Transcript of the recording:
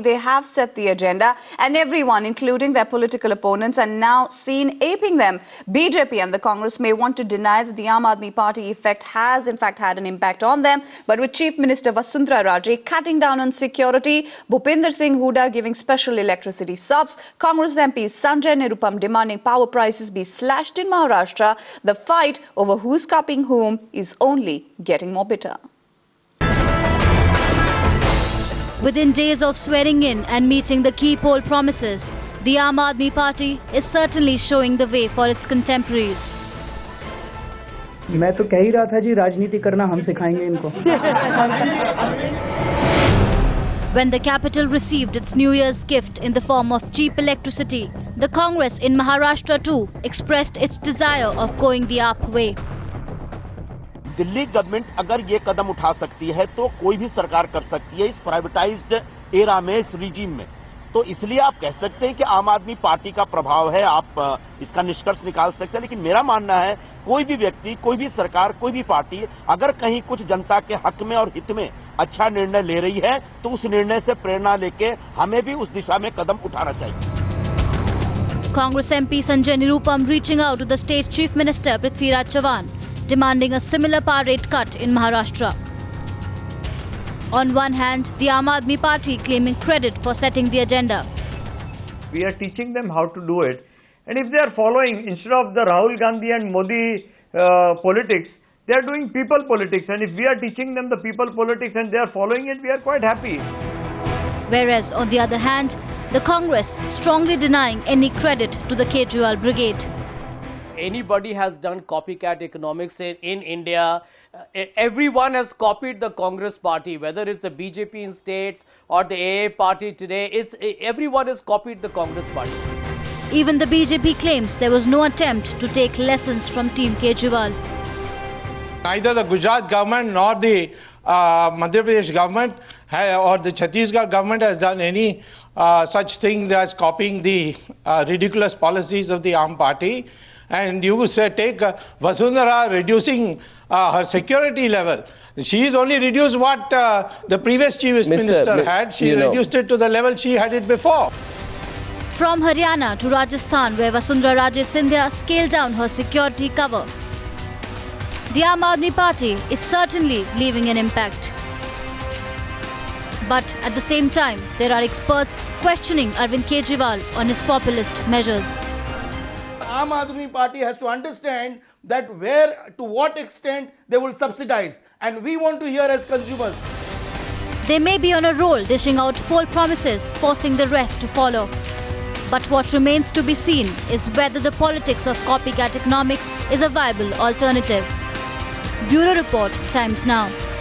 They have set the agenda, and everyone, including their political opponents, are now seen aping them. BJP and the Congress may want to deny that the Aam Aadmi Party effect has in fact had an impact on them, but with Chief Minister Vasundhara Raje cutting down on security, Bhupinder Singh Hooda giving special electricity subs, Congress MP Sanjay Nirupam demanding power prices be slashed in Maharashtra, the fight over who's copying whom is only getting more bitter. Within days of swearing in and meeting the key poll promises, the Aam Aadmi Party is certainly showing the way for its contemporaries. मैं तो कह ही रहा था जी राजनीति करना हम सिखाएंगे इनको. When the capital received its New Year's gift in the form of cheap electricity, the Congress in Maharashtra too expressed its desire of going the AAP way. Delhi government अगर ये कदम उठा सकती है तो कोई भी सरकार कर सकती है इस प्राइवेटाइज्ड एरा में, इस रिजीम में. तो इसलिए आप कह सकते हैं कि आम आदमी पार्टी का प्रभाव है, आप इसका निष्कर्ष निकाल सकते हैं. लेकिन मेरा मानना है कोई भी व्यक्ति, कोई भी सरकार, कोई भी पार्टी अगर कहीं कुछ जनता के हक में और हित में अच्छा निर्णय ले रही है तो उस निर्णय से प्रेरणा लेके हमें भी उस दिशा में कदम उठाना चाहिए. Congress MP Sanjay Nirupam reaching out to the state Chief Minister Prithviraj Chavan, demanding a similar power rate cut in Maharashtra. On one hand, the Aam Aadmi Party claiming credit for setting the agenda. We are teaching them how to do it, and if they are following, instead of the Rahul Gandhi and Modi politics, they are doing people politics, and if we are teaching them the people politics and they are following it, we are quite happy. Whereas on the other hand, the Congress strongly denying any credit to the Kejriwal brigade. Anybody has done copycat economics in India. Everyone has copied the Congress party, whether it's the BJP in states or the AA party today. Everyone has copied the Congress party. Even the BJP claims there was no attempt to take lessons from Team Kejriwal. Neither the Gujarat government nor the Madhya Pradesh government or the Chhattisgarh government has done any such thing as copying the ridiculous policies of the Aam Party. And you say take Vasundhara reducing her security level. She has only reduced what the previous Chief Minister had. She reduced it to the level she had it before. From Haryana to Rajasthan, where Vasundhara Raje Scindia scaled down her security cover, the Aam Aadmi Party is certainly leaving an impact. But at the same time, there are experts questioning Arvind Kejriwal on his populist measures. Aam Aadmi Party has to understand that to what extent they will subsidize, and we want to hear as consumers. They may be on a roll dishing out poll promises, forcing the rest to follow. But what remains to be seen is whether the politics of copycat economics is a viable alternative. Bureau Report, Times Now.